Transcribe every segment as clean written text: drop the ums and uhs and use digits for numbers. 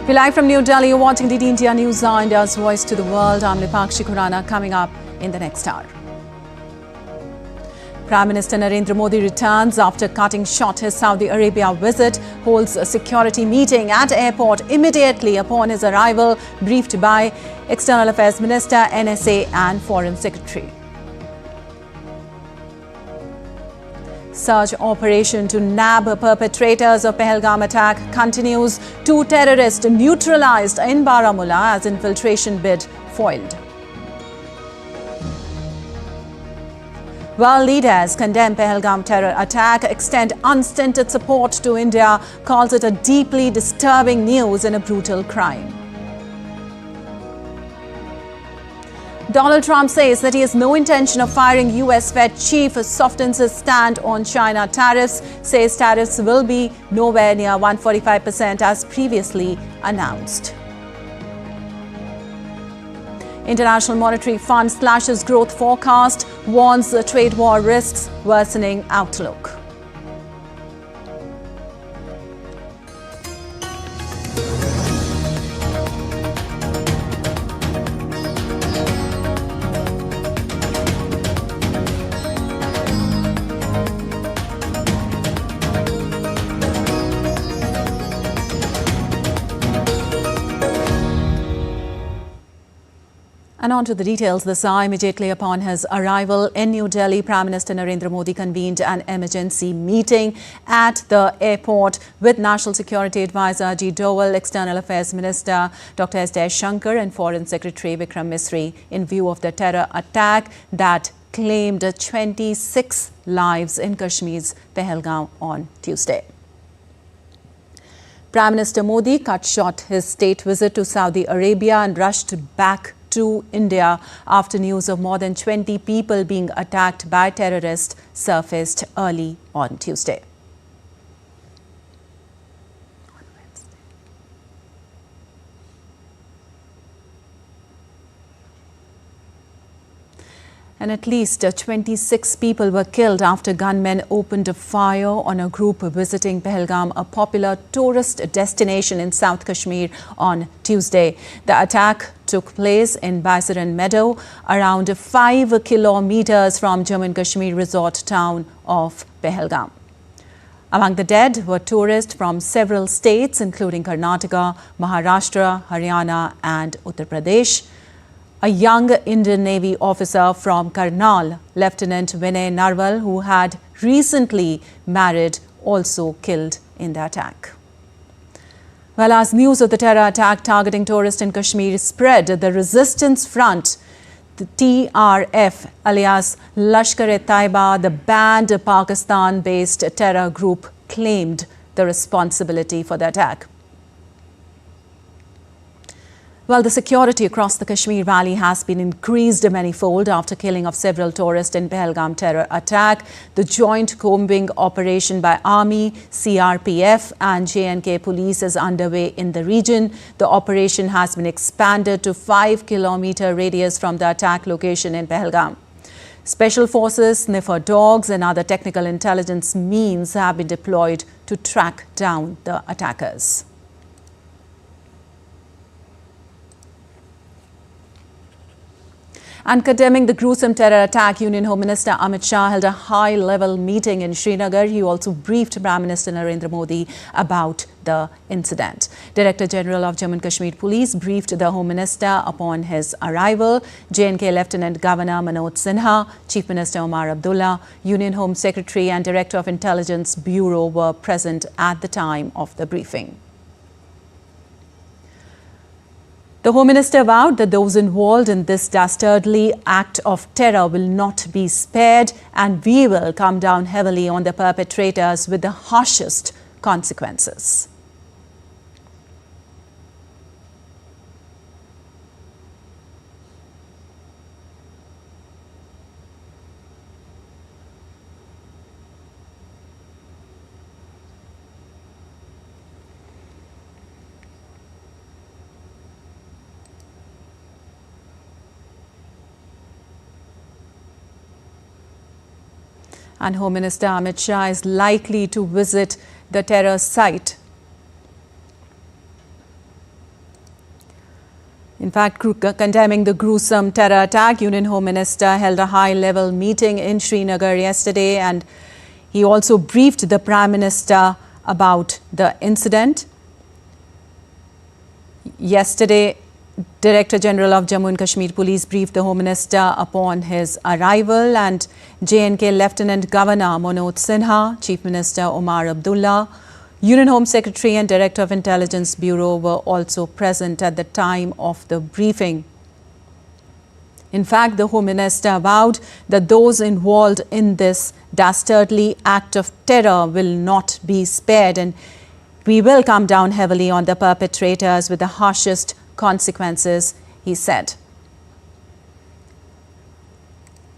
We're live from New Delhi. You're watching DD India News, India's voice to the world. I'm Lipakshi Khurana. Coming up in the next hour. Prime Minister Narendra Modi returns after cutting short his Saudi Arabia visit, holds a security meeting at airport immediately upon his arrival, briefed by External Affairs Minister, NSA and Foreign Secretary. Search operation to nab perpetrators of Pahalgam attack continues. 2 terrorists neutralized in Baramulla as infiltration bid foiled. World leaders condemn Pahalgam terror attack, extend unstinted support to India, calls it a deeply disturbing news and a brutal crime. Donald Trump says that he has no intention of firing US Fed chief, softens his stand on China tariffs, says tariffs will be nowhere near 145% as previously announced. International Monetary Fund slashes growth forecast, warns the trade war risks worsening outlook. And on to the details this hour. Immediately upon his arrival in New Delhi, Prime Minister Narendra Modi convened an emergency meeting at the airport with National Security Advisor Ajit Doval, External Affairs Minister Dr. S. Shankar and Foreign Secretary Vikram Misri in view of the terror attack that claimed 26 lives in Kashmir's Pahalgam on Tuesday. Prime Minister Modi cut short his state visit to Saudi Arabia and rushed back to India after news of more than 20 people being attacked by terrorists surfaced early on Tuesday. And at least 26 people were killed after gunmen opened a fire on a group visiting Pahalgam, a popular tourist destination in South Kashmir, on Tuesday. The attack took place in Baisaran Meadow, around 5 kilometers from Jammu and Kashmir resort town of Pahalgam. Among the dead were tourists from several states, including Karnataka, Maharashtra, Haryana and Uttar Pradesh. A young Indian Navy officer from Karnal, Lieutenant Vinay Narwal, who had recently married, also killed in the attack. Well, as news of the terror attack targeting tourists in Kashmir spread, the Resistance Front, the TRF, alias Lashkar-e-Taiba, the banned Pakistan-based terror group, claimed the responsibility for the attack. Well, the security across the Kashmir Valley has been increased manifold after killing of several tourists in Pahalgam terror attack. The joint combing operation by Army, CRPF and J&K police is underway in the region. The operation has been expanded to 5-kilometer radius from the attack location in Pahalgam. Special forces, sniffer dogs and other technical intelligence means have been deployed to track down the attackers. And condemning the gruesome terror attack, Union Home Minister Amit Shah held a high-level meeting in Srinagar. He also briefed Prime Minister Narendra Modi about the incident. Director General of Jammu and Kashmir Police briefed the Home Minister upon his arrival. J&K Lieutenant Governor Manoj Sinha, Chief Minister Omar Abdullah, Union Home Secretary and Director of Intelligence Bureau were present at the time of the briefing. The Home Minister vowed that those involved in this dastardly act of terror will not be spared, and we will come down heavily on the perpetrators with the harshest consequences. And Home Minister Amit Shah is likely to visit the terror site In fact, condemning the gruesome terror attack, Union Home Minister held a high-level meeting in Srinagar yesterday, and he also briefed the Prime Minister about the incident. Yesterday, Director General of Jammu and Kashmir Police briefed the Home Minister upon his arrival, and J&K Lieutenant Governor Manoj Sinha, Chief Minister Omar Abdullah, Union Home Secretary and Director of Intelligence Bureau were also present at the time of the briefing. In fact, the Home Minister vowed that those involved in this dastardly act of terror will not be spared, and we will come down heavily on the perpetrators with the harshest consequences, he said.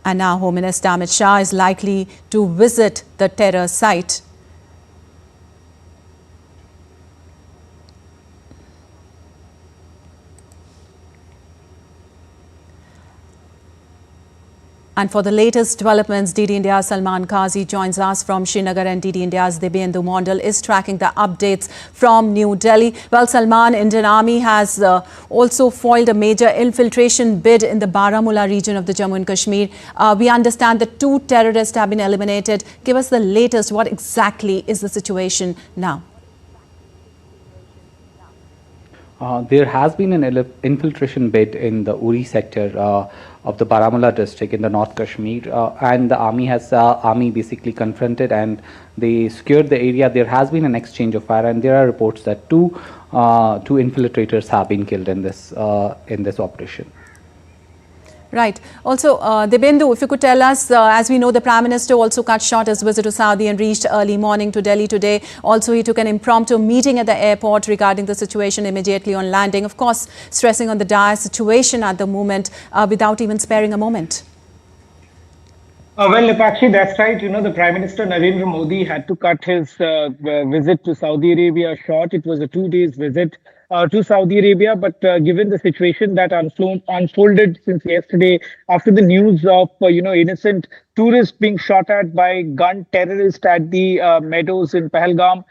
And now Home Minister Amit Shah is likely to visit the terror site. And for the latest developments, DD India's Salman Qazi joins us from Srinagar, and DD India's Dibyendu Mondal is tracking the updates from New Delhi. Well, Salman, Indian Army has also foiled a major infiltration bid in the Baramulla region of the Jammu and Kashmir. We understand that 2 terrorists have been eliminated. Give us the latest. What exactly is the situation now? There has been an infiltration bid in the Uri sector of the Baramulla district in the North Kashmir, and the army basically confronted and they secured the area. There has been an exchange of fire, and there are reports that two infiltrators have been killed in this operation. Right. Also, Dibyendu, if you could tell us, as we know, the Prime Minister also cut short his visit to Saudi and reached early morning to Delhi today. Also, he took an impromptu meeting at the airport regarding the situation immediately on landing. Of course, stressing on the dire situation at the moment without even sparing a moment. Well, Lipakshi, that's right. You know, the Prime Minister Narendra Modi had to cut his visit to Saudi Arabia short. It was a 2-day visit to Saudi Arabia, but given the situation that unfolded since yesterday, after the news of innocent tourists being shot at by gun terrorists at the meadows in Pahalgam,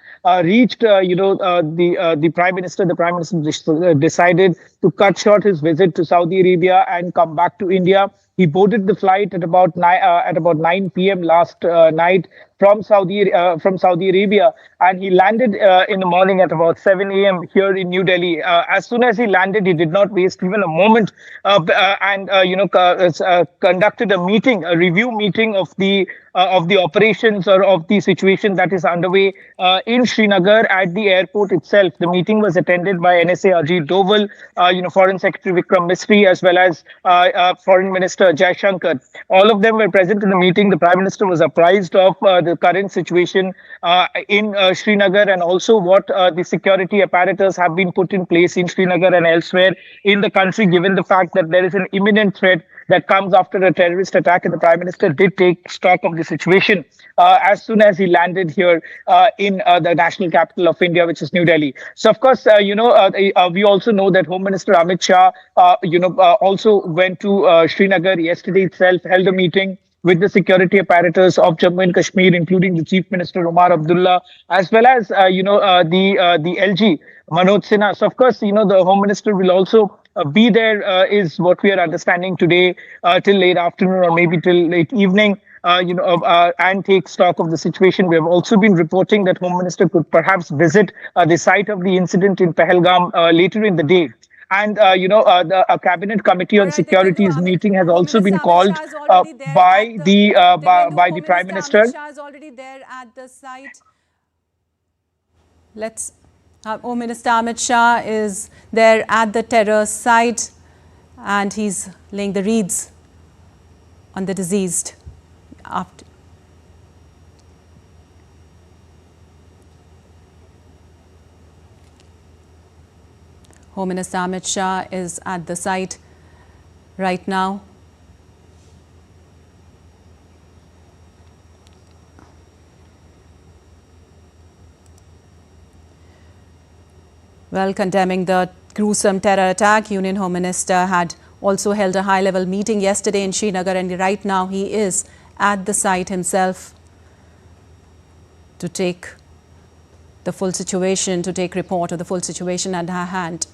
reached the Prime Minister. The Prime Minister decided to cut short his visit to Saudi Arabia and come back to India. He boarded the flight at about 9 p.m. last night from Saudi Arabia, and he landed in the morning at about 7 a.m. here in New Delhi. As soon as he landed, he did not waste even a moment, and conducted a review meeting of the operations or of the situation that is underway in Srinagar at the airport itself. The meeting was attended by NSA Ajit Doval, Foreign Secretary Vikram Misri, as well as Foreign Minister Jai Shankar. All of them were present in the meeting. The Prime Minister was apprised of the current situation in Srinagar, and also what the security apparatus have been put in place in Srinagar and elsewhere in the country, given the fact that there is an imminent threat that comes after a terrorist attack. And the Prime Minister did take stock of the situation as soon as he landed here in the national capital of India, which is New Delhi. So, of course, we also know that Home Minister Amit Shah, also went to Srinagar yesterday itself, held a meeting with the security apparatus of Jammu and Kashmir, including the Chief Minister Omar Abdullah, as well as the LG Manoj Sinha. So, of course, the Home Minister will also be there, is what we are understanding today, till late afternoon or maybe till late evening, and take stock of the situation. We have also been reporting that Home Minister could perhaps visit the site of the incident in Pahalgam later in the day. And, a cabinet committee on securities meeting has also been called by the Prime Minister. Amit Shah is already there at the site. Home Minister Amit Shah is there at the terror site, and he's laying the wreaths on the deceased. Home Minister Amit Shah is at the site right now. Well, condemning the gruesome terror attack, Union Home Minister had also held a high-level meeting yesterday in Srinagar, and right now he is at the site himself to take the full situation, to take report of the full situation at her hand.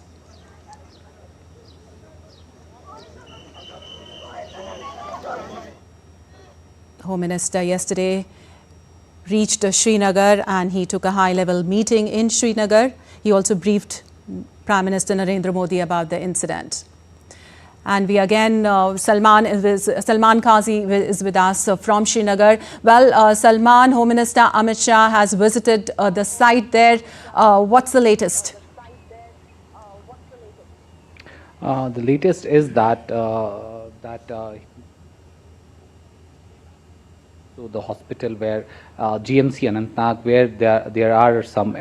Home Minister yesterday reached Srinagar and he took a high-level meeting in Srinagar. He also briefed Prime Minister Narendra Modi about the incident. And we again, Salman Qazi is with us from Srinagar. Well, Salman, Home Minister Amit Shah has visited the site there. What's the latest? The latest is that to the hospital where GMC Anantnag, where there are some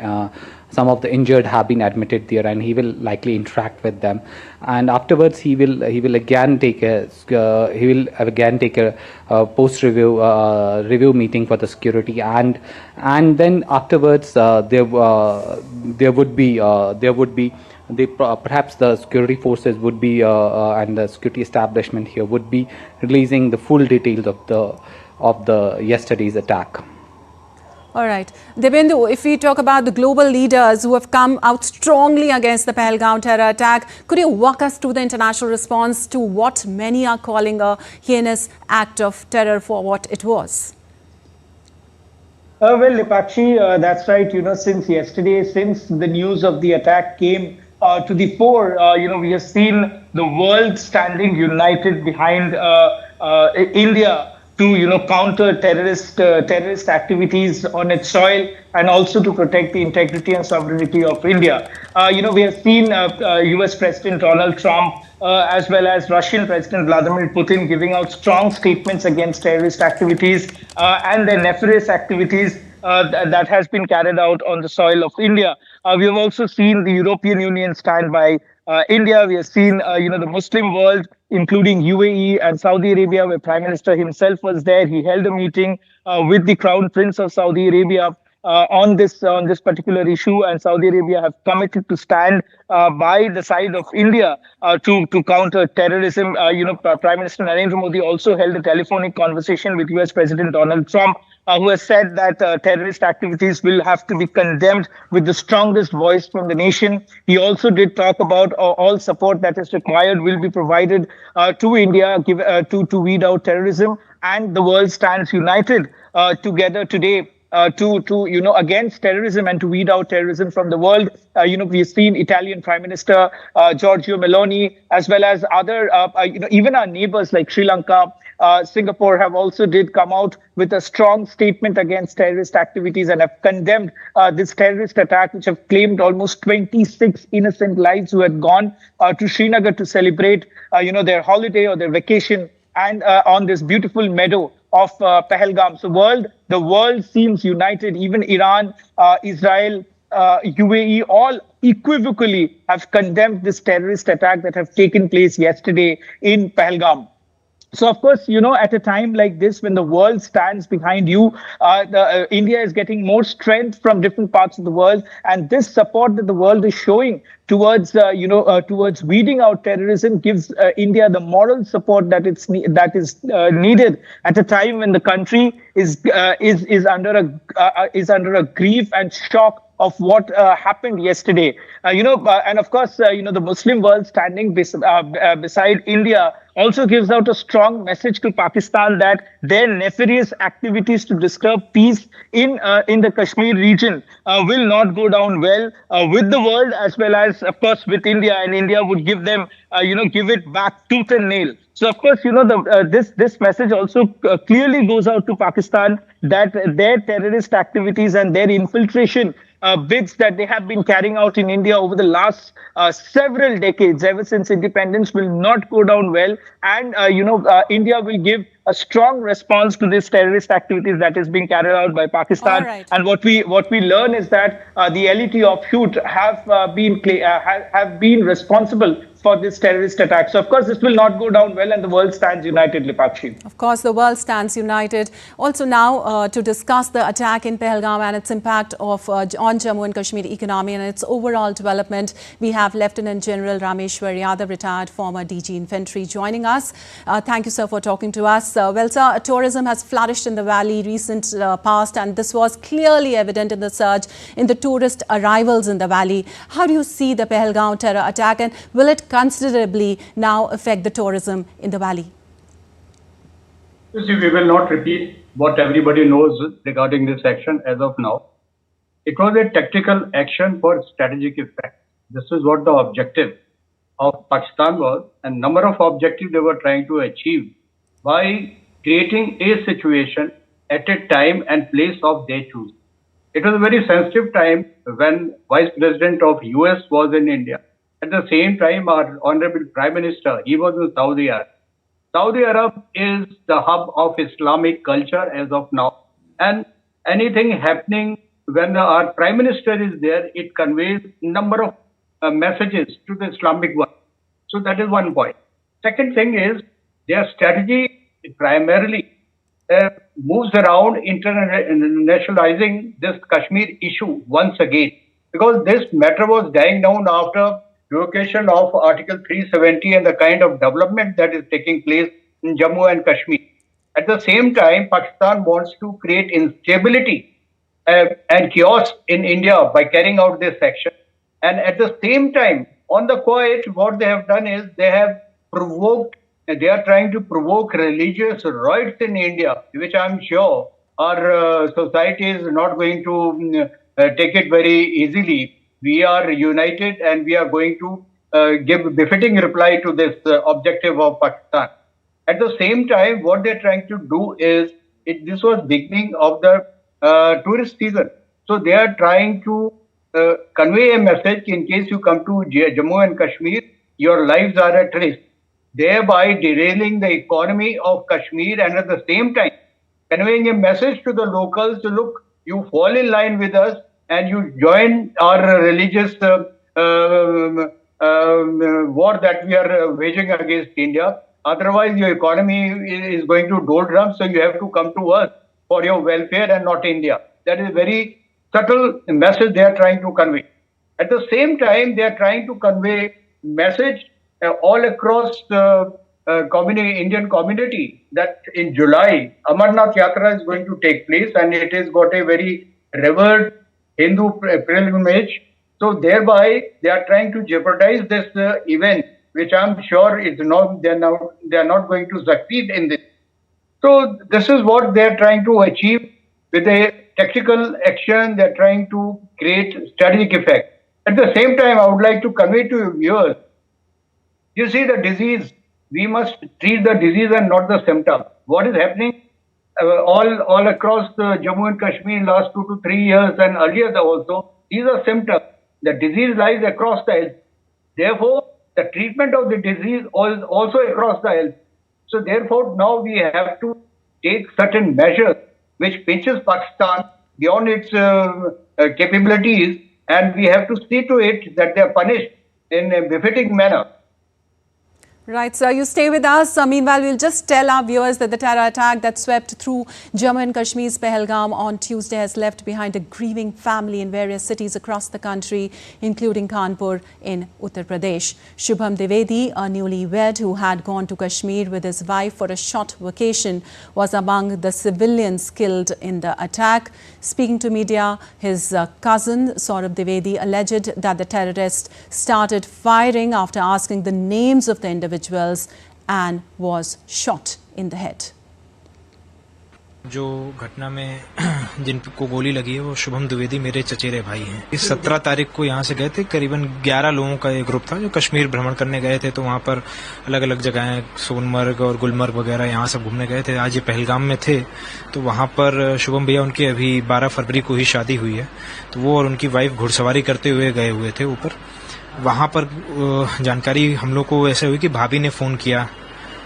of the injured have been admitted there, and he will likely interact with them. And afterwards, he will again take a post review meeting for the security, and then afterwards there would be perhaps the security forces would be and the security establishment here would be releasing the full details of the yesterday's attack. All right. Debindu, if we talk about the global leaders who have come out strongly against the Pahalgam terror attack, could you walk us through the international response to what many are calling a heinous act of terror for what it was? Well, Lipakshi, that's right. Since yesterday, since the news of the attack came to the fore, we have seen the world standing united behind India to counter terrorist activities on its soil, and also to protect the integrity and sovereignty of India. We have seen US President Donald Trump as well as Russian President Vladimir Putin giving out strong statements against terrorist activities and their nefarious activities that has been carried out on the soil of India. We have also seen the European Union stand by India. We have seen, the Muslim world, including UAE and Saudi Arabia, where Prime Minister himself was there. He held a meeting with the Crown Prince of Saudi Arabia on this particular issue, and Saudi Arabia have committed to stand by the side of India to counter terrorism. Prime Minister Narendra Modi also held a telephonic conversation with US President Donald Trump, who has said that terrorist activities will have to be condemned with the strongest voice from the nation. He also did talk about all support that is required will be provided to India to weed out terrorism, and the world stands united together today to against terrorism and to weed out terrorism from the world. We've seen Italian Prime Minister Giorgio Meloni, as well as other even our neighbors like Sri Lanka, Singapore have also did come out with a strong statement against terrorist activities and have condemned this terrorist attack, which have claimed almost 26 innocent lives who had gone to Srinagar to celebrate their holiday or their vacation, and on this beautiful meadow of Pahalgam. So the world seems united. Even Iran, Israel, UAE, all equivocally have condemned this terrorist attack that have taken place yesterday in Pahalgam. So, of course, at a time like this, when the world stands behind you, India is getting more strength from different parts of the world. And this support that the world is showing towards, towards weeding out terrorism gives India the moral support that is needed at a time when the country is under a grief and shock of what happened yesterday. And of course, the Muslim world standing beside India also gives out a strong message to Pakistan that their nefarious activities to disturb peace in the Kashmir region will not go down well with the world, as well as, of course, with India. And India would give them, give it back tooth and nail. So, of course, this message also clearly goes out to Pakistan that their terrorist activities and their infiltration bids that they have been carrying out in India over the last several decades, ever since independence, will not go down well. And, India will give a strong response to this terrorist activities that is being carried out by Pakistan. Right. And what we learn is that the LET offshoot have been responsible for this terrorist attack. So, of course, this will not go down well, and the world stands united, Lipakshi. Of course, the world stands united. Also now, to discuss the attack in Pahalgam and its impact on Jammu and Kashmir economy and its overall development, we have Lieutenant General Rameshwar Yadav, retired former DG Infantry, joining us. Thank you, sir, for talking to us. Well, sir, tourism has flourished in the valley recent past, and this was clearly evident in the surge in the tourist arrivals in the valley. How do you see the Pahalgam terror attack, and will it considerably now affect the tourism in the valley? You see, we will not repeat what everybody knows regarding this action as of now. It was a tactical action for strategic effect. This is what the objective of Pakistan was, and number of objectives they were trying to achieve by creating a situation at a time and place of their choose. It was a very sensitive time when Vice President of US was in India. At the same time, our Honorable Prime Minister, he was in Saudi Arabia. Saudi Arab is the hub of Islamic culture as of now. And anything happening when our Prime Minister is there, it conveys number of messages to the Islamic world. So that is one point. Second thing is their strategy primarily moves around internationalizing this Kashmir issue once again, because this matter was dying down after revocation of Article 370 and the kind of development that is taking place in Jammu and Kashmir. At the same time, Pakistan wants to create instability and chaos in India by carrying out this action. And at the same time, on the quiet, what they have done is they have provoked, they are trying to provoke religious riots in India, which I'm sure our society is not going to take it very easily. We are united and we are going to give befitting reply to this objective of Pakistan. At the same time, what they're trying to do is, this was beginning of the tourist season. So they are trying to convey a message in case you come to Jammu and Kashmir, your lives are at risk, thereby derailing the economy of Kashmir, and at the same time conveying a message to the locals to look, you fall in line with us and you join our religious war that we are waging against India. Otherwise, your economy is going to doldrums, so you have to come to us for your welfare and not India. That is a very subtle message they are trying to convey. At the same time, they are trying to convey message all across the Indian community that in July, Amarnath Yatra is going to take place, and it has got a very revered Hindu pilgrimage. So thereby, they are trying to jeopardize this event, which I'm sure is not, they are not going to succeed in this. So this is what they are trying to achieve with a tactical action. They are trying to create strategic effect. At the same time, I would like to convey to your viewers, you see the disease, we must treat the disease and not the symptom. What is happening all across Jammu and Kashmir in last 2 to 3 years and earlier also, these are symptoms. The disease lies across the health. Therefore, the treatment of the disease is also across the health. So therefore, now we have to take certain measures which pinches Pakistan beyond its capabilities, and we have to see to it that they are punished in a befitting manner. Right, sir. You stay with us. Meanwhile, we'll just tell our viewers that the terror attack that swept through Jammu and Kashmir's Pahalgam on Tuesday has left behind a grieving family in various cities across the country, including Kanpur in Uttar Pradesh. Shubham Dwivedi, a newlywed who had gone to Kashmir with his wife for a short vacation, was among the civilians killed in the attack. Speaking to media, his cousin, Saurabh Dwivedi, alleged that the terrorists started firing after asking the names of the individuals and was shot in the head. जो घटना में जिनको गोली लगी है वो शुभम द्विवेदी मेरे चचेरे भाई हैं। इस 17 तारीख को यहाँ से गए थे, करीबन 11 लोगों का एक ग्रुप था जो कश्मीर भ्रमण करने गए थे। तो वहाँ पर अलग अलग जगहें, सोनमर्ग और गुलमर्ग वगैरह यहाँ सब घूमने गए थे। आज ये पहलगाम में थे, तो वहाँ पर शुभम भैया, उनकी अभी 12 फरवरी को ही शादी हुई है, तो वो और उनकी वाइफ घुड़सवारी करते हुए गए हुए थे ऊपर। वहाँ पर जानकारी हम लोग को ऐसे हुई कि भाभी ने फोन किया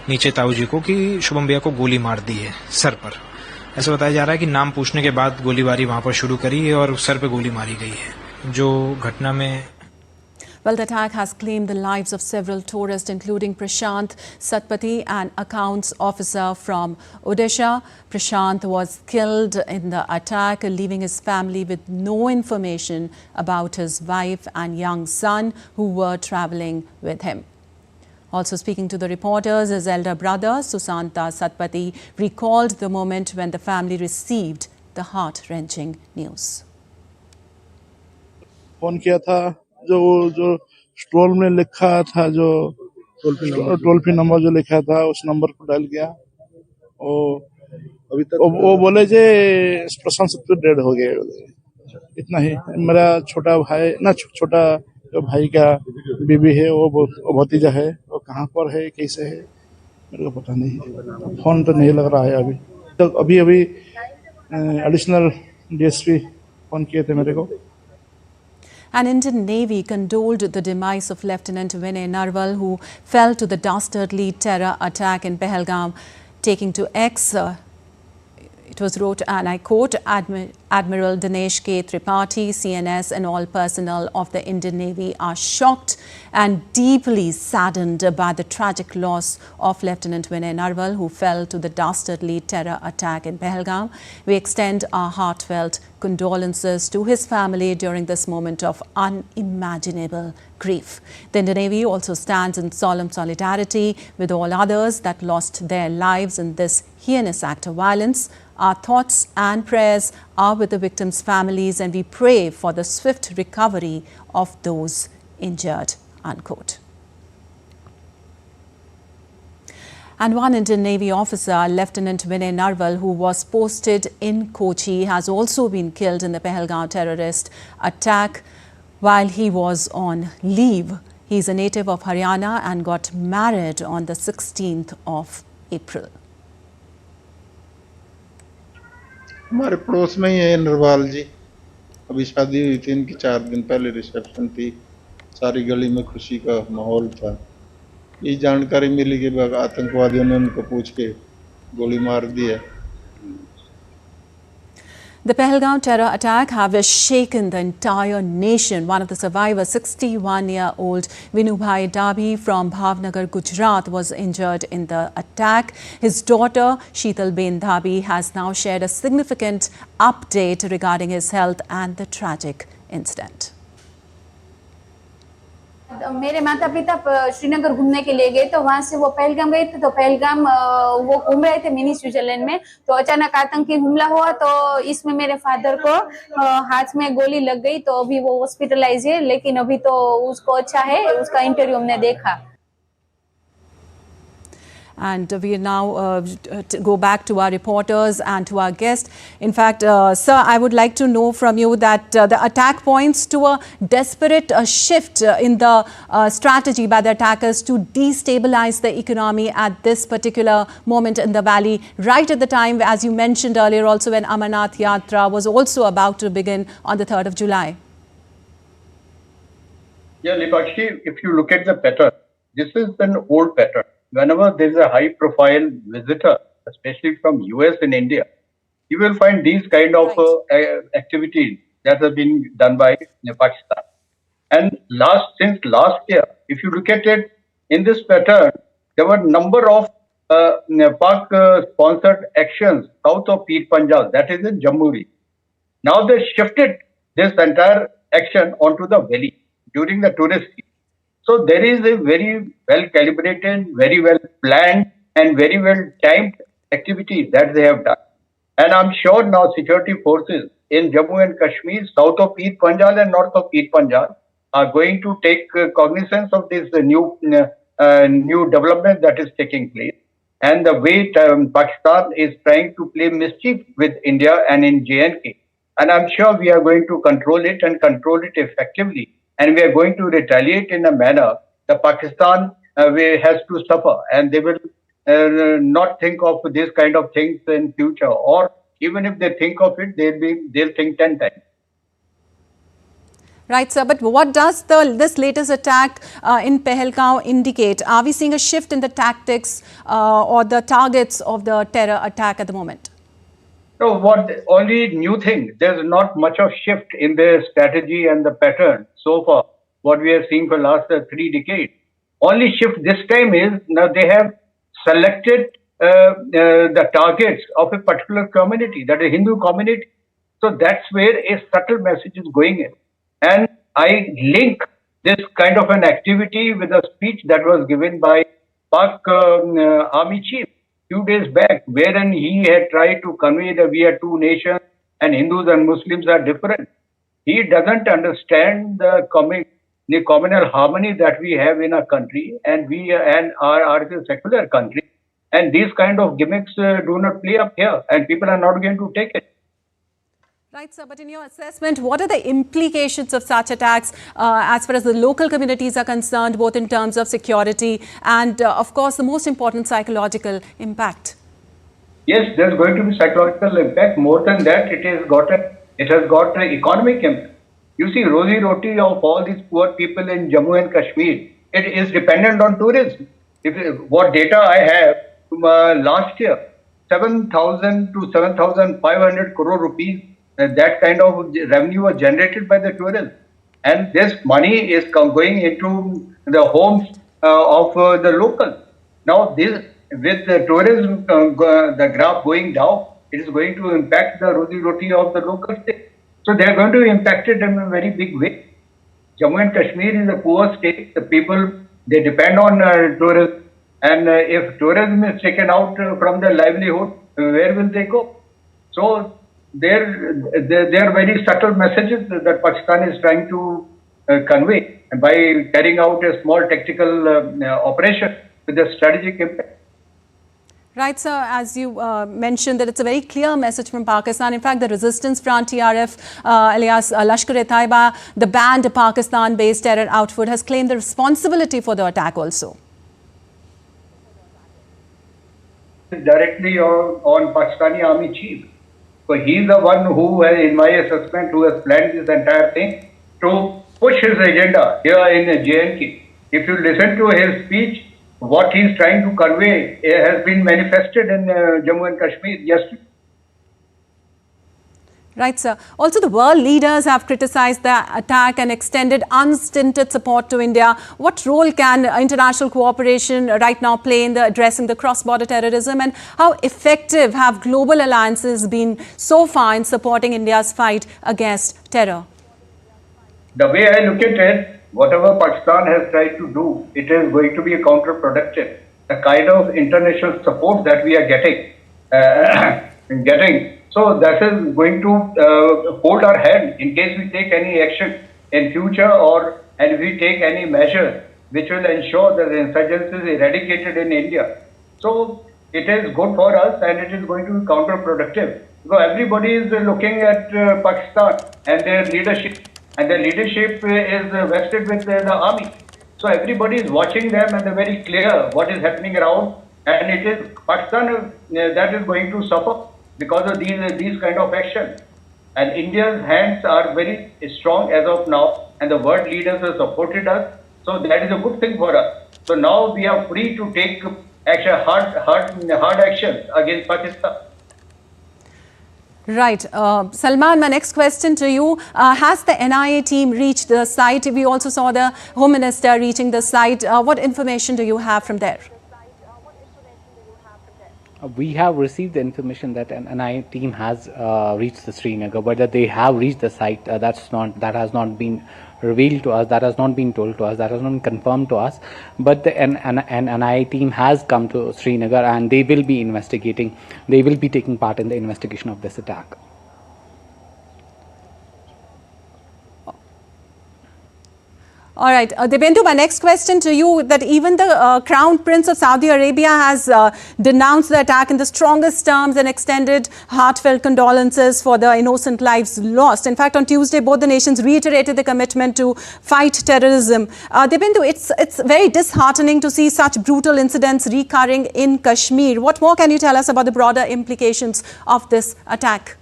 नीचे ताऊ जी को कि शुभम भैया को गोली मार दी है सर पर। ऐसा बताया जा रहा है कि नाम पूछने के बाद गोलीबारी वहां पर शुरू करी है और सर पे गोली मारी गई है। जो घटना में Well, the attack has claimed the lives of several tourists, including Prashant Satpathy, an accounts officer from Odisha. Prashant was killed in the attack, leaving his family with no information about his wife and young son who were traveling with him. Also speaking to the reporters, his elder brother, Susanta Satpathy, recalled the moment when the family received the heart-wrenching news. Phone किया था, जो stall में लिखा था, जो toll free number जो लिखा था, उस नंबर को डायल किया वो अभी तक वो बोले जे प्रशांत तो डेड हो गए, इतना ही। मेरा छोटा भाई ना, छोटा जो भाई का बीबी है वो भतीजा है, वो कहाँ पर है कैसे है मेरे को पता नहीं, फोन तो नहीं लग रहा है अभी। तो अभी एडिशनल डीएसपी फोन किए थे मेरे को। An Indian Navy condoled the demise of Lieutenant Vinay Narwal, who fell to the dastardly terror attack in Pahalgam, taking to X. It was wrote, and I quote, Admiral Dinesh K. Tripathi, CNS, and all personnel of the Indian Navy are shocked and deeply saddened by the tragic loss of Lieutenant Vinay Narwal, who fell to the dastardly terror attack in Pahalgam. We extend our heartfelt condolences to his family during this moment of unimaginable grief. The Indian Navy also stands in solemn solidarity with all others that lost their lives in this heinous act of violence. Our thoughts and prayers are with the victims' families, and we pray for the swift recovery of those injured, unquote. And one Indian Navy officer, Lieutenant Vinay Narwal, who was posted in Kochi, has also been killed in the Pahalgam terrorist attack while he was on leave. He is a native of Haryana and got married on the 16th of April. हमारे पड़ोस में ही है नरवाल जी, अभी शादी हुई थी इनकी, 4 दिन पहले रिसेप्शन थी, सारी गली में खुशी का माहौल था। ये जानकारी मिली कि आतंकवादियों ने उनको पूछ के गोली मार दी है। The Pahalgam terror attack have shaken the entire nation. One of the survivors, 61-year-old Vinubhai Dabhi from Bhavnagar, Gujarat, was injured in the attack. His daughter, Sheetalben Dabhi, has now shared a significant update regarding his health and the tragic incident. मेरे माता पिता श्रीनगर घूमने के लिए गए, तो वहां से वो पहलगाम गए थे। तो पहलगाम वो घूम रहे थे मिनी स्विट्जरलैंड में, तो अचानक आतंकी हमला हुआ। तो इसमें मेरे फादर को हाथ में गोली लग गई, तो अभी वो हॉस्पिटलाइज है, लेकिन अभी तो उसको अच्छा है। उसका इंटरव्यू हमने देखा। And we now go back to our reporters and to our guest. In fact, sir, I would like to know from you that the attack points to a desperate shift in the strategy by the attackers to destabilize the economy at this particular moment in the valley, right at the time, as you mentioned earlier, also when Amarnath Yatra was also about to begin on the 3rd of July. Yeah, Lipakshi, if you look at the pattern, this is an old pattern. Whenever there is a high-profile visitor, especially from US and India, you will find these kind of activities that have been done by Pakistan. And since last year, if you look at it in this pattern, there were a number of Pak-sponsored actions south of Peer Punjab, that is in Jammu. Now they shifted this entire action onto the valley during the tourist season. So there is a very well calibrated, very well planned and very well timed activity that they have done. And I'm sure now security forces in Jammu and Kashmir, south of Peer Punjab and north of Peer Punjab are going to take cognizance of this new development that is taking place. And the way Pakistan is trying to play mischief with India and in J&K. And I'm sure we are going to control it and control it effectively. And we are going to retaliate in a manner that Pakistan has to suffer, and they will not think of this kind of things in future. Or even if they think of it, they'll think 10 times. Right, sir. But what does this latest attack in Pahalgam indicate? Are we seeing a shift in the tactics or the targets of the terror attack at the moment? No, only new thing, there's not much of shift in their strategy and the pattern so far, what we have seen for the last 3 decades. Only shift this time is now they have selected the targets of a particular community, that is Hindu community. So that's where a subtle message is going in. And I link this kind of an activity with a speech that was given by Pak Army Chief few days back, wherein he had tried to convey that we are two nations and Hindus and Muslims are different. He doesn't understand the communal harmony that we have in our country, and we are a secular country. And these kind of gimmicks do not play up here, and people are not going to take it. Right, sir. But in your assessment, what are the implications of such attacks as far as the local communities are concerned, both in terms of security and, of course, the most important psychological impact? Yes, there's going to be psychological impact. More than that, it has got an economic impact. You see, rosy roti of all these poor people in Jammu and Kashmir, it is dependent on tourism. What data I have last year, 7,000 to 7,500 crore rupees, that kind of revenue was generated by the tourism. And this money is going into the homes of the locals. Now, this with the tourism, the graph going down, it is going to impact the roti roti of the local state. So they are going to impact it in a very big way. Jammu and Kashmir is a poor state. The people, they depend on tourism. And if tourism is taken out from their livelihood, where will they go? So there are very subtle messages that Pakistan is trying to convey by carrying out a small tactical operation with a strategic impact. Right, sir. As you mentioned, that it's a very clear message from Pakistan. In fact, the Resistance Front, TRF, alias Lashkar-e-Taiba, the banned Pakistan-based terror outfit, has claimed the responsibility for the attack also. Directly on Pakistani army chief. So he's the one who, in my assessment, who has planned this entire thing to push his agenda here in JNK. If you listen to his speech, what he's trying to convey has been manifested in Jammu and Kashmir yesterday. Right, sir. Also, the world leaders have criticized the attack and extended unstinted support to India. What role can international cooperation right now play in addressing the cross-border terrorism, and how effective have global alliances been so far in supporting India's fight against terror? The way I look at it, whatever Pakistan has tried to do, it is going to be counterproductive. The kind of international support that we are getting, so that is going to hold our hand in case we take any action in future, and if we take any measure which will ensure that the insurgency is eradicated in India. So it is good for us, and it is going to be counterproductive, because everybody is looking at Pakistan and their leadership. And the leadership is vested with the army. So everybody is watching them, and they're very clear what is happening around. And it is Pakistan that is going to suffer because of these kind of actions. And India's hands are very strong as of now, and the world leaders have supported us. So that is a good thing for us. So now we are free to take action, hard actions against Pakistan. Right. Salman, my next question to you. Has the NIA team reached the site? We also saw the Home Minister reaching the site. What information do you have from there? We have received the information that an NIA team has reached the Srinagar, but that they have reached the site, that has not been revealed to us, that has not been told to us, that has not been confirmed to us. But the NIA team has come to Srinagar, and they will be investigating. They will be taking part in the investigation of this attack. All right. Dipendu, my next question to you, that even the Crown Prince of Saudi Arabia has denounced the attack in the strongest terms and extended heartfelt condolences for the innocent lives lost. In fact, on Tuesday, both the nations reiterated the commitment to fight terrorism. Dipendu, it's very disheartening to see such brutal incidents recurring in Kashmir. What more can you tell us about the broader implications of this attack?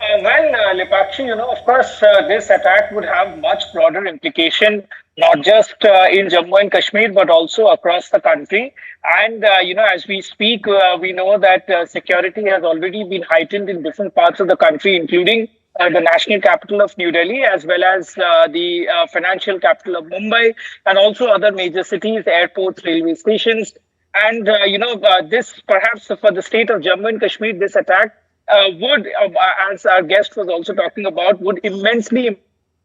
Lepakshi, of course, this attack would have much broader implication, not just in Jammu and Kashmir, but also across the country. And, as we speak, we know that security has already been heightened in different parts of the country, including the national capital of New Delhi, as well as the financial capital of Mumbai, and also other major cities, airports, railway stations. And, this perhaps for the state of Jammu and Kashmir, this attack would, as our guest was also talking about, would immensely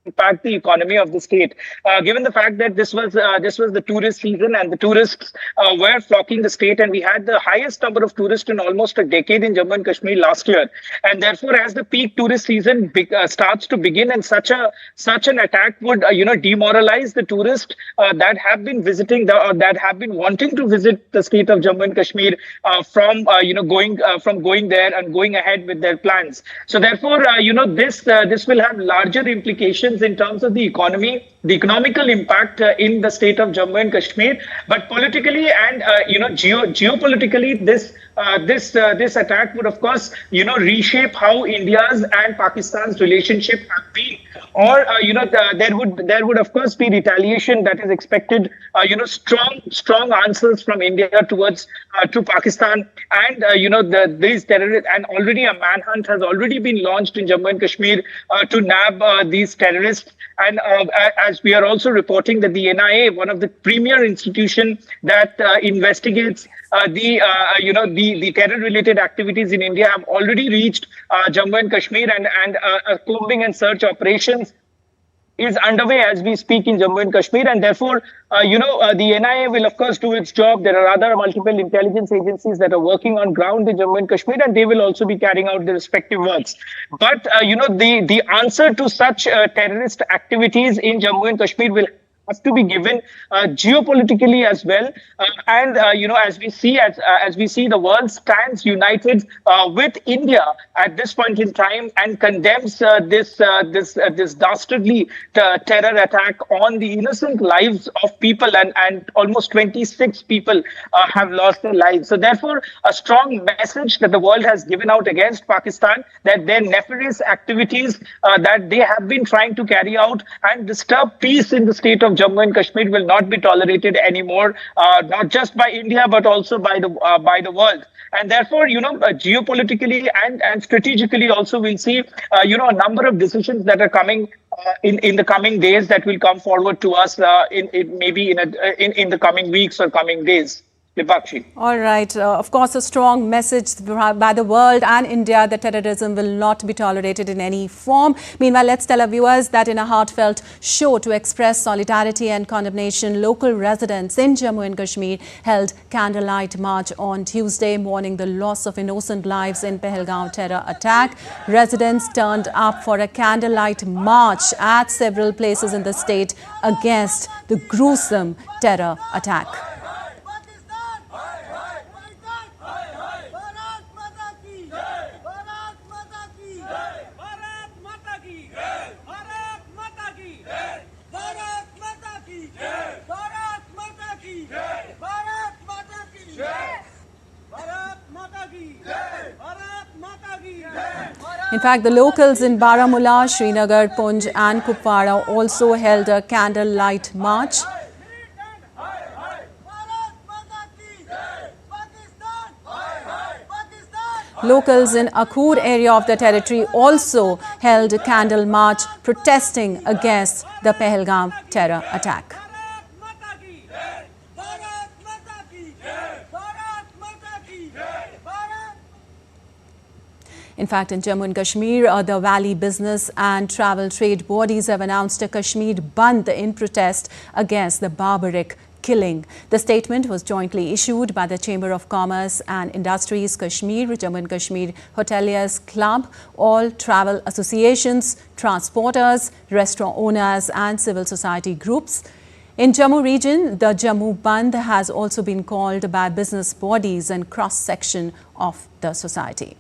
impact the economy of the state, given the fact that this was the tourist season and the tourists were flocking the state, and we had the highest number of tourists in almost a decade in Jammu and Kashmir last year. And therefore, as the peak tourist season starts to begin, and such an attack would demoralize the tourists that have been visiting that have been wanting to visit the state of Jammu and Kashmir from going there and going ahead with their plans. So therefore, this will have larger implications in terms of the economy, the economical impact in the state of Jammu and Kashmir. But politically and geopolitically, this attack would, of course, reshape how India's and Pakistan's relationship have been. Or there would of course be retaliation that is expected. Strong answers from India towards to Pakistan, and these terrorists, and already a manhunt has already been launched in Jammu and Kashmir to nab these terrorists. And as we are also reporting that the NIA, one of the premier institution that investigates the terror-related activities in India, have already reached Jammu and Kashmir, and combing and search operations is underway as we speak in Jammu and Kashmir. And therefore, the NIA will of course do its job. There are other multiple intelligence agencies that are working on ground in Jammu and Kashmir, and they will also be carrying out their respective works. But the answer to such terrorist activities in Jammu and Kashmir will have to be given geopolitically as well, and as we see the world stands united with India at this point in time, and condemns this dastardly terror attack on the innocent lives of people, and almost 26 people have lost their lives. So therefore, a strong message that the world has given out against Pakistan, that their nefarious activities that they have been trying to carry out and disturb peace in the state of Jammu and Kashmir will not be tolerated anymore, not just by India but also by the world. And therefore, geopolitically and strategically also, we'll see a number of decisions that are coming in the coming days, that will come forward to us in the coming weeks or coming days. Vipakshi. All right. Of course, a strong message by the world and India that terrorism will not be tolerated in any form. Meanwhile, let's tell our viewers that in a heartfelt show to express solidarity and condemnation, local residents in Jammu and Kashmir held candlelight march on Tuesday, mourning the loss of innocent lives in Pahalgam terror attack. Residents turned up for a candlelight march at several places in the state against the gruesome terror attack. In fact, the locals in Baramulla, Srinagar, Poonch and Kupwara also held a candlelight march. Locals in Akhur area of the territory also held a candle march protesting against the Pahalgam terror attack. In fact, in Jammu and Kashmir, the Valley Business and Travel Trade bodies have announced a Kashmir Bandh in protest against the barbaric killing. The statement was jointly issued by the Chamber of Commerce and Industries Kashmir, Jammu and Kashmir Hoteliers Club, all travel associations, transporters, restaurant owners and civil society groups. In Jammu region, the Jammu Bandh has also been called by business bodies and cross-section of the society.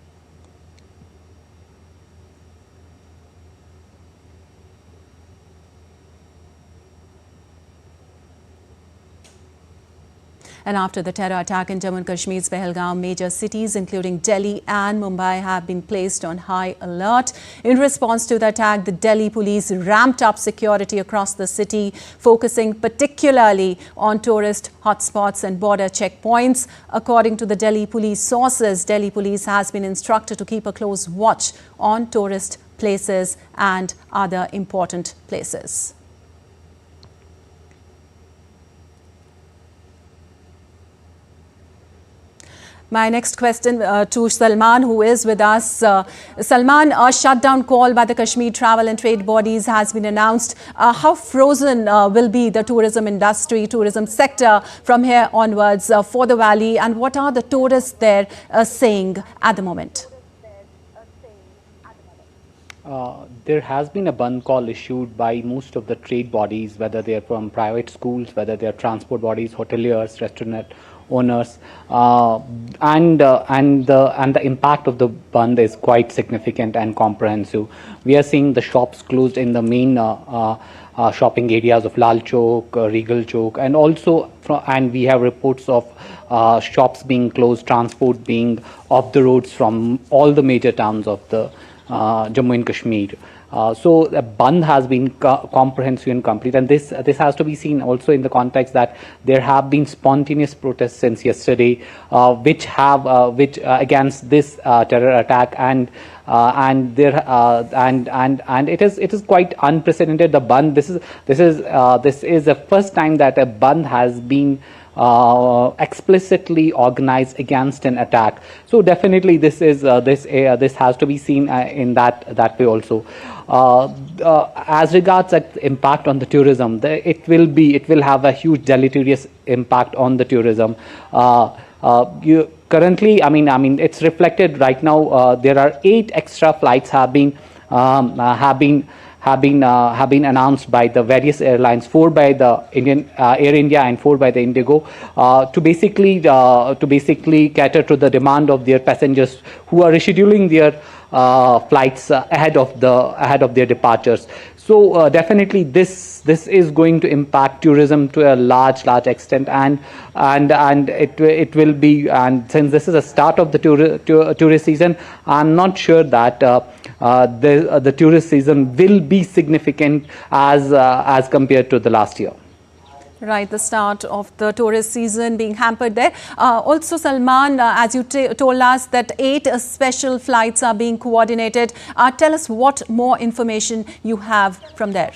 And after the terror attack in Jammu and Kashmir's Pahalgam, major cities including Delhi and Mumbai have been placed on high alert. In response to the attack, the Delhi police ramped up security across the city, focusing particularly on tourist hotspots and border checkpoints. According to the Delhi police sources, Delhi police has been instructed to keep a close watch on tourist places and other important places. My next question to Salman, who is with us. Salman, a shutdown call by the Kashmir travel and trade bodies has been announced. How frozen will be the tourism industry, tourism sector from here onwards for the valley, and what are the tourists there saying at the moment? There has been a Bandh call issued by most of the trade bodies, whether they are from private schools, whether they are transport bodies, hoteliers, restaurant owners, and the impact of the Bandh is quite significant and comprehensive. We are seeing the shops closed in the main shopping areas of Lal Chowk, Regal Chowk, and also and we have reports of shops being closed, transport being off the roads from all the major towns of the Jammu and Kashmir. So the Bandh has been comprehensive and complete, and this has to be seen also in the context that there have been spontaneous protests since yesterday, which against this terror attack, and it is quite unprecedented. The Bandh, this is the first time that a Bandh has been explicitly organized against an attack. So definitely this has to be seen in that way also. As regards the impact on the tourism, it will have a huge deleterious impact on the tourism. Currently, I mean, it's reflected right now. There are 8 extra flights have been announced by the various airlines, 4 by the Air India and 4 by the Indigo, to basically cater to the demand of their passengers who are rescheduling their flights ahead of their departures. So definitely this is going to impact tourism to a large extent, and it will be, and since this is the start of the tourist season, I'm not sure that the tourist season will be significant as compared to the last year. Right, the start of the tourist season being hampered there. Also, Salman, as you told us that 8 special flights are being coordinated. Tell us what more information you have from there.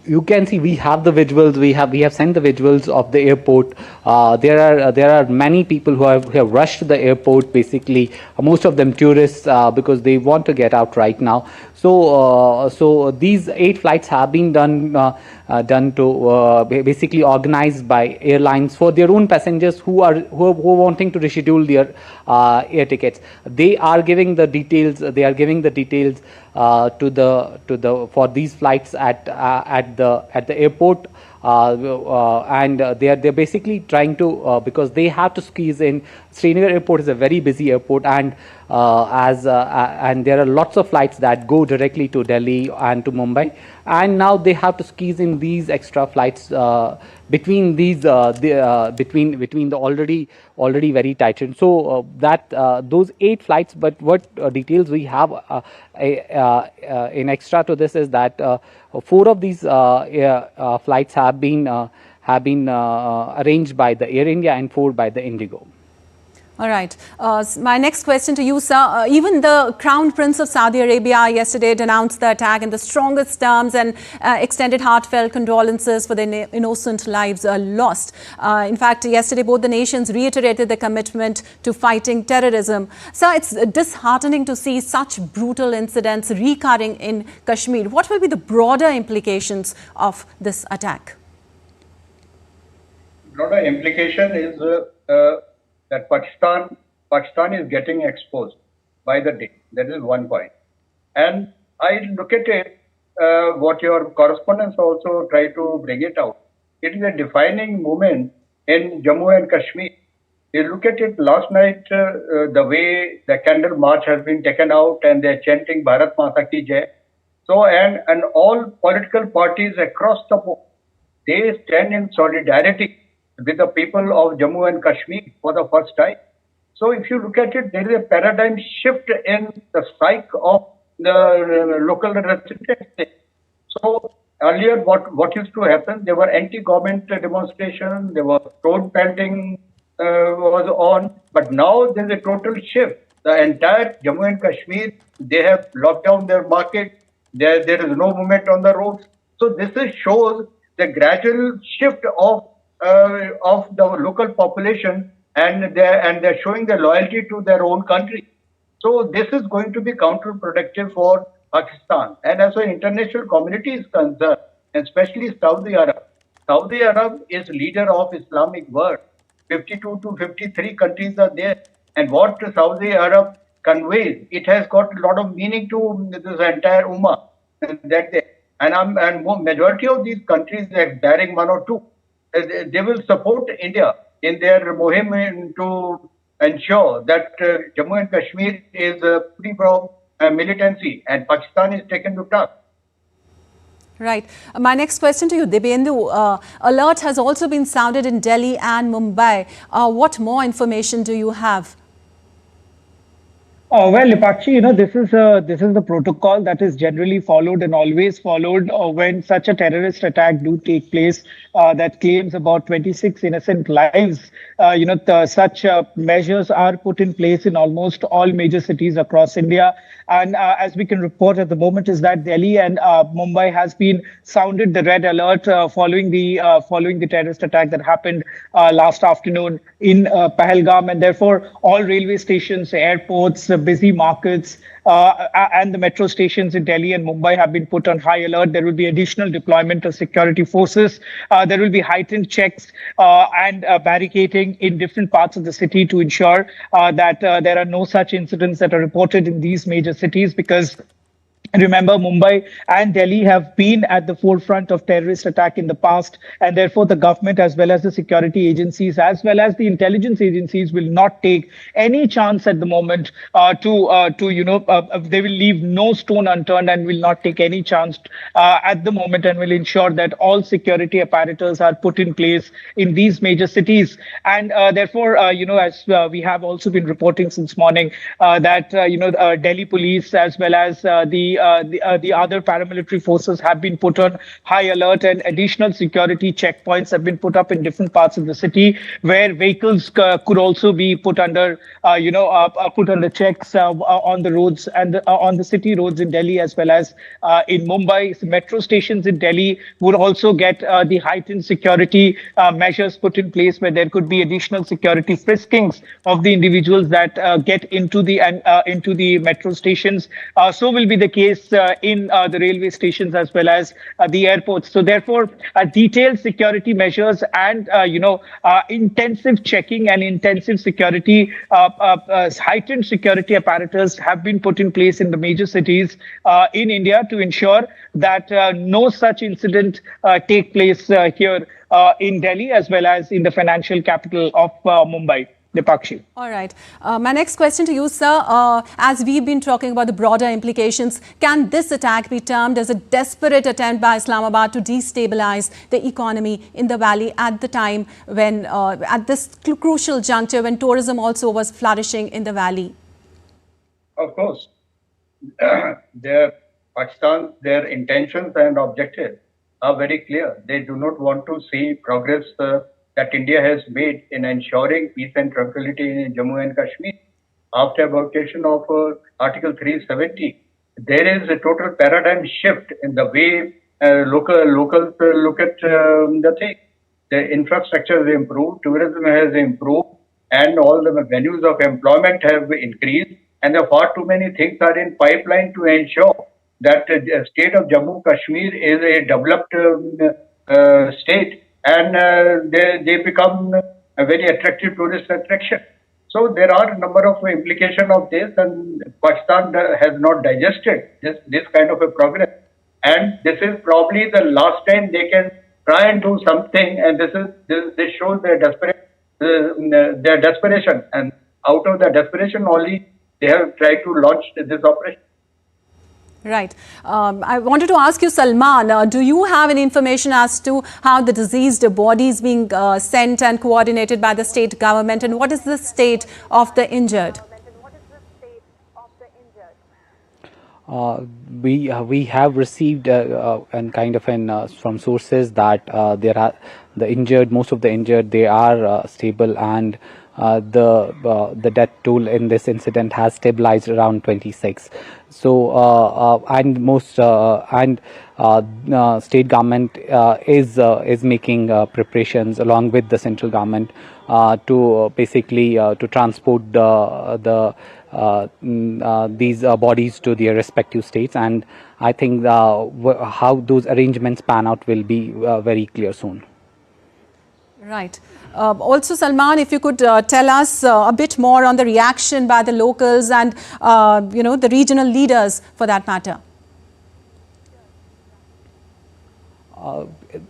You can see we have the visuals. We have sent the visuals of the airport. There are many people who have rushed to the airport. Basically, most of them tourists because they want to get out right now. So these 8 flights have been done to basically organized by airlines for their own passengers who are wanting to reschedule their air tickets. They are giving the details. They are giving the details for these flights at the airport. And they're basically trying to because they have to squeeze in. Srinagar airport is a very busy airport, and there are lots of flights that go directly to Delhi and to Mumbai, and now they have to squeeze in these extra flights between these between the already very tight. So those 8 flights. But what details we have in extra to this is that 4 of these flights have been arranged by the Air India and 4 by the Indigo. All right. My next question to you, sir. Even the Crown Prince of Saudi Arabia yesterday denounced the attack in the strongest terms and extended heartfelt condolences for the innocent lives lost. In fact, yesterday both the nations reiterated their commitment to fighting terrorism. Sir, it's disheartening to see such brutal incidents recurring in Kashmir. What will be the broader implications of this attack? Broader implication is that Pakistan is getting exposed by the day. That is one point. And I look at it, what your correspondents also try to bring it out. It is a defining moment in Jammu and Kashmir. You look at it last night, the way the candle march has been taken out and they're chanting Bharat Mata Ki Jai. So, and all political parties across the board, they stand in solidarity with the people of Jammu and Kashmir for the first time. So if you look at it, there is a paradigm shift in the psyche of the local residents. So earlier what used to happen, there were anti-government demonstrations, there was road pelting was on, but now there is a total shift. The entire Jammu and Kashmir, they have locked down their market, there is no movement on the roads. So this shows the gradual shift of of the local population, and they're showing their loyalty to their own country. So this is going to be counterproductive for Pakistan. And as the international community is concerned, especially Saudi Arab. Saudi Arab is leader of Islamic world. 52 to 53 countries are there. And what Saudi Arab conveys, it has got a lot of meaning to this entire Ummah. And majority of these countries, like barring one or two, they will support India in their muhim to ensure that Jammu and Kashmir is free from militancy and Pakistan is taken to task. Right. My next question to you, Dibyendu. Alert has also been sounded in Delhi and Mumbai. What more information do you have? Oh, well, Lipakshi, this is the protocol that is generally followed and always followed when such a terrorist attack do take place that claims about 26 innocent lives. Such measures are put in place in almost all major cities across India. And as we can report at the moment is that Delhi and Mumbai has been sounded the red alert following the terrorist attack that happened last afternoon in Pahalgam, and therefore all railway stations, airports, busy markets, and the metro stations in Delhi and Mumbai have been put on high alert. There will be additional deployment of security forces. There will be heightened checks and barricading in different parts of the city to ensure that there are no such incidents that are reported in these major cities, because remember, Mumbai and Delhi have been at the forefront of terrorist attack in the past, and therefore the government, as well as the security agencies, as well as the intelligence agencies, will not take any chance at the moment they will leave no stone unturned and will not take any chance at the moment, and will ensure that all security apparatus are put in place in these major cities. And therefore, as we have also been reporting since morning, that Delhi police as well as the other paramilitary forces have been put on high alert, and additional security checkpoints have been put up in different parts of the city, where vehicles could also be put under checks on the roads and on the city roads in Delhi as well as in Mumbai. Metro stations in Delhi would also get the heightened security measures put in place, where there could be additional security friskings of the individuals that get into the metro stations. So will be the case in the railway stations as well as the airports. So therefore, detailed security measures and intensive checking and intensive security, heightened security apparatus have been put in place in the major cities in India to ensure that no such incident take place here in Delhi as well as in the financial capital of Mumbai. Dipakshi. All right. My next question to you, sir. As we've been talking about the broader implications, can this attack be termed as a desperate attempt by Islamabad to destabilize the economy in the valley at the time when, at this crucial juncture when tourism also was flourishing in the valley? Of course. Pakistan, their intentions and objectives are very clear. They do not want to see progress that India has made in ensuring peace and tranquility in Jammu and Kashmir. After evocation of Article 370, there is a total paradigm shift in the way locals look at the thing. The infrastructure has improved, tourism has improved, and all the venues of employment have increased. And there are far too many things are in pipeline to ensure that the state of Jammu and Kashmir is a developed state. And they become a very attractive tourist attraction. So there are a number of implications of this, and Pakistan has not digested this kind of a progress. And this is probably the last time they can try and do something. And this shows their desperation. And out of the desperation only, they have tried to launch this operation. Right. I wanted to ask you, Salman, do you have any information as to how the deceased body is being sent and coordinated by the state government, and what is the state of the injured? We have received from sources that most of the injured, they are stable, and the death toll in this incident has stabilized around 26. So and most state government is making preparations along with the central government to basically to transport these bodies to their respective states, and I think how those arrangements pan out will be very clear soon. Right. Also, Salman, if you could tell us a bit more on the reaction by the locals and, the regional leaders for that matter.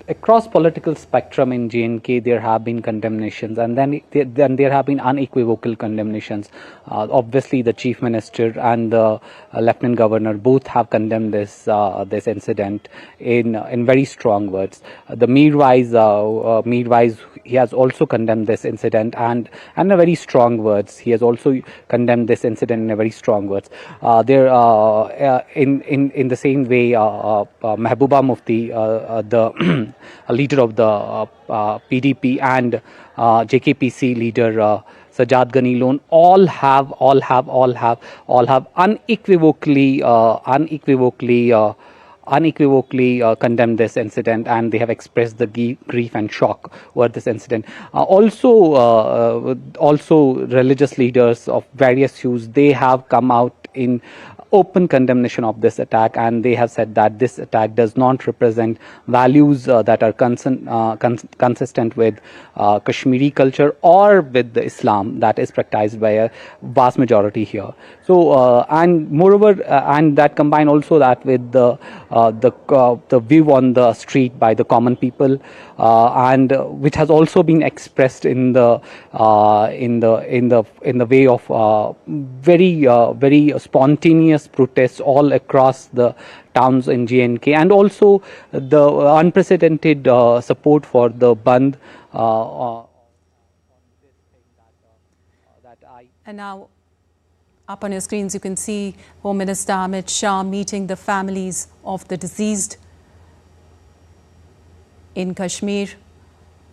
Across political spectrum in J&K, there have been condemnations, and then there have been unequivocal condemnations. Obviously, the chief minister and the lieutenant governor both have condemned this incident in very strong words. The Meerwise, he has also condemned this incident and in very strong words. He has also condemned this incident in very strong words. In the same way, Mehbooba Mufti, the leader of the PDP, and JKPC leader Sajjad Ghani Lone all have unequivocally condemned this incident, and they have expressed the grief and shock over this incident. Also, religious leaders of various hues, they have come out in open condemnation of this attack, and they have said that this attack does not represent values that are consistent with Kashmiri culture or with the Islam that is practiced by a vast majority here. So, and moreover, and that combine also that with the view on the street by the common people, and which has also been expressed in the way of very spontaneous protests all across the towns in J&K, and also the unprecedented support for the Bandh. And now, up on your screens, you can see Home Minister Amit Shah meeting the families of the deceased in Kashmir.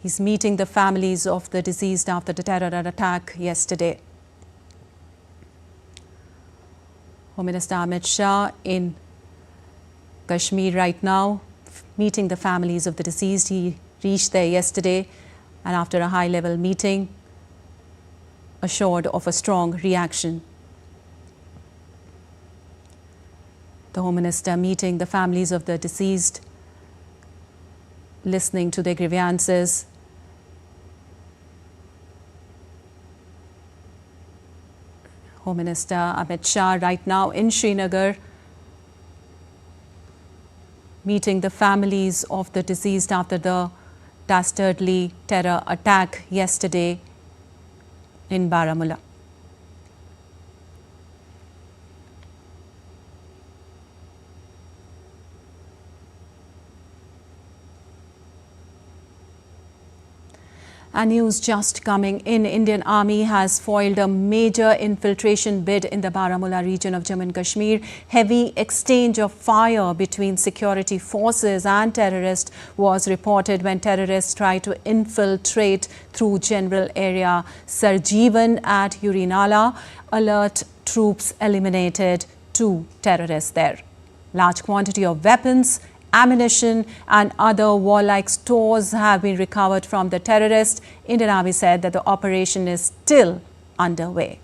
He's meeting the families of the deceased after the terror attack yesterday. Home Minister Amit Shah in Kashmir right now, meeting the families of the deceased. He reached there yesterday, and after a high-level meeting, assured of a strong reaction. The Home Minister meeting the families of the deceased, listening to their grievances. Home Minister Amit Shah right now in Srinagar, meeting the families of the deceased after the dastardly terror attack yesterday in Baramulla. A news just coming in. Indian Army has foiled a major infiltration bid in the Baramulla region of Jammu and Kashmir. Heavy exchange of fire between security forces and terrorists was reported when terrorists tried to infiltrate through general area Sarjeevan at Urinala. Alert troops eliminated 2 terrorists there. Large quantity of weapons, ammunition and other warlike stores have been recovered from the terrorists. Indian Army said that the operation is still underway.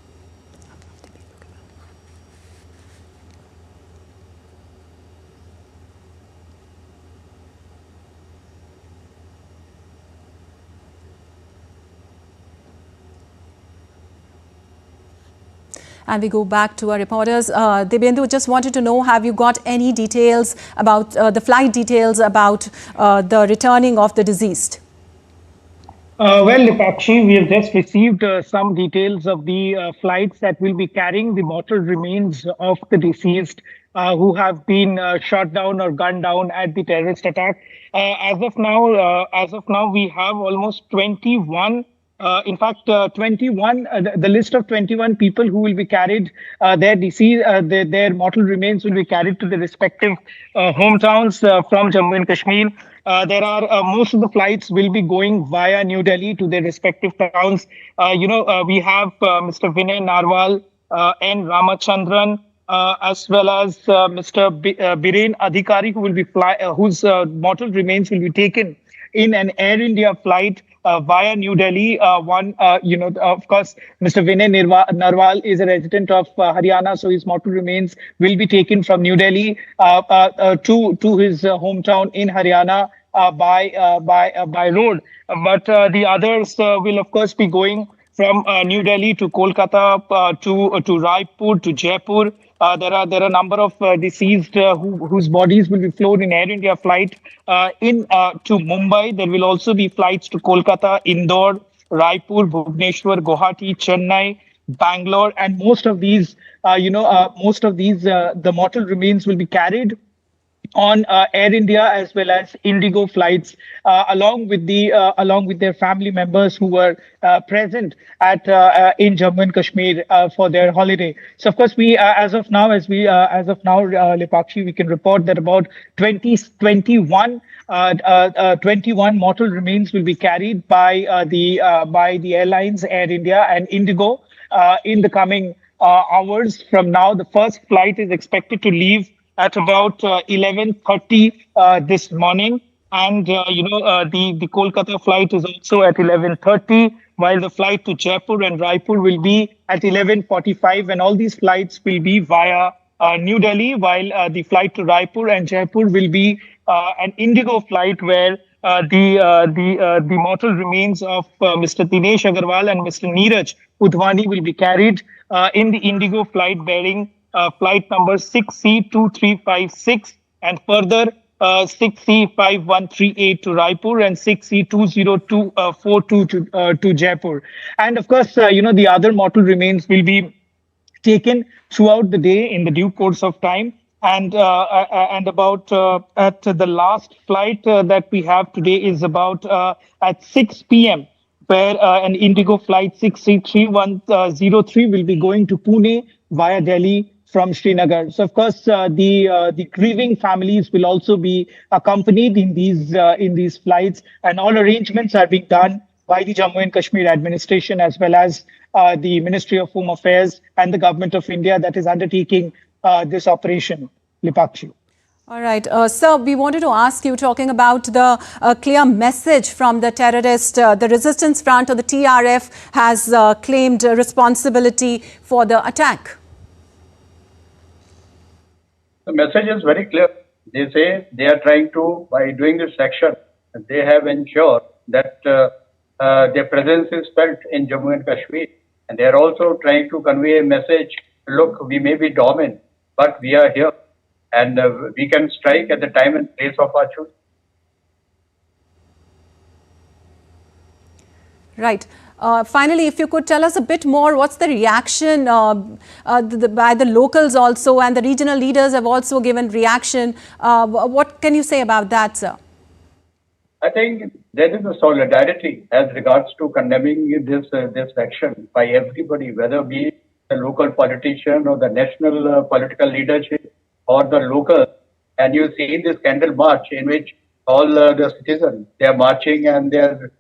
And we go back to our reporters. Debyendu, just wanted to know, have you got any details about the flight details about the returning of the deceased? Well, Lipakshi, we have just received some details of the flights that will be carrying the mortal remains of the deceased who have been shot down or gunned down at the terrorist attack. As of now, we have almost 21 In fact, 21, the list of 21 people who will be carried, their deceased, their mortal remains will be carried to the respective hometowns from Jammu and Kashmir. There are most of the flights will be going via New Delhi to their respective towns. We have Mr. Vinay Narwal, N. Ramachandran, as well as Mr. Biren Adhikari, who will be whose mortal remains will be taken in an Air India flight via New Delhi. Of course, Mr. Vinay Narwal is a resident of Haryana, so his mortal remains will be taken from New Delhi to his hometown in Haryana by road. But the others will, of course, be going from New Delhi to Kolkata to Raipur to Jaipur. There are a number of deceased whose bodies will be flown in Air India flight to Mumbai. There will also be flights to Kolkata, Indore, Raipur, Bhubaneswar, Guwahati, Chennai, Bangalore, and most of these, the mortal remains will be carried on Air India as well as Indigo flights, along with their family members who were present in Jammu and Kashmir for their holiday. So, of course, we as of now, Lipakshi, we can report that about 21 mortal remains will be carried by the airlines Air India and Indigo in the coming hours from now. The first flight is expected to leave at about 11:30 this morning, and the Kolkata flight is also at 11:30, while the flight to Jaipur and Raipur will be at 11:45, and all these flights will be via New Delhi, while the flight to Raipur and Jaipur will be an Indigo flight where the mortal remains of Mr. Dinesh Agarwal and Mr. Neeraj Udvani will be carried in the Indigo flight bearing flight number 6C2356 and further 6C5138 to Raipur and 6C20242 to Jaipur. And of course, the other mortal remains will be taken throughout the day in the due course of time. And about at the last flight that we have today is about at 6 p.m. where an Indigo flight 6C3103 will be going to Pune via Delhi from Srinagar. So, of course, the grieving families will also be accompanied in these flights, and all arrangements are being done by the Jammu and Kashmir administration as well as the Ministry of Home Affairs and the Government of India that is undertaking this operation. Lipakshi. All right. Sir, we wanted to ask you, talking about the clear message from the terrorist, the resistance front or the TRF has claimed responsibility for the attack. The message is very clear. They say they are trying to, by doing this action, they have ensured that their presence is felt in Jammu and Kashmir. And they are also trying to convey a message, look, we may be dormant, but we are here. And we can strike at the time and place of our choice. Right. Finally, if you could tell us a bit more, what's the reaction by the locals also, and the regional leaders have also given reaction. What can you say about that, sir? I think there is a solidarity as regards to condemning this action by everybody, whether be the local politician or the national political leadership or the local. And you see this candle march in which all the citizens, they are marching and they are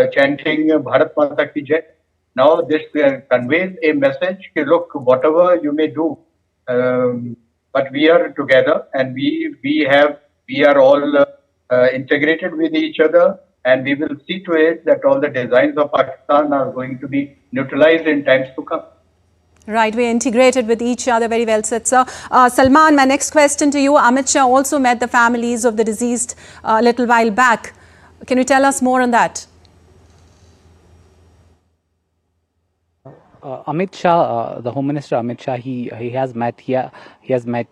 chanting Bharat Mata Ki Jai. Now this conveys a message, look, whatever you may do, but we are together and we are all integrated with each other, and we will see to it that all the designs of Pakistan are going to be neutralized in times to come. Right, we're integrated with each other. Very well said, sir. Salman, my next question to you. Amit Shah also met the families of the deceased a little while back. Can you tell us more on that? Amit Shah, the Home Minister Amit Shah, he has met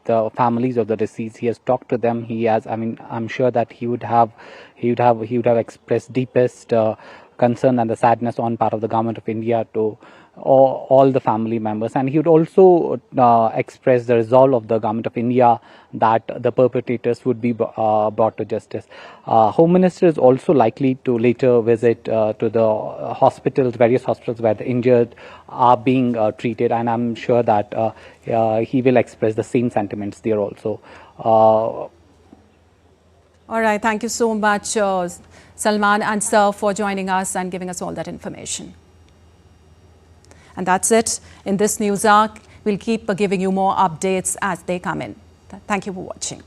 the families of the deceased. He has talked to them. He has, I mean, I'm sure that he would have expressed deepest concern and the sadness on part of the government of India to all the family members, and he would also express the resolve of the government of India that the perpetrators would be brought to justice. Home Minister is also likely to later visit to the hospitals, various hospitals where the injured are being treated, and I'm sure that he will express the same sentiments there also. All right, thank you so much, Salman and Sir, for joining us and giving us all that information. And that's it in this news arc. We'll keep giving you more updates as they come in. Thank you for watching.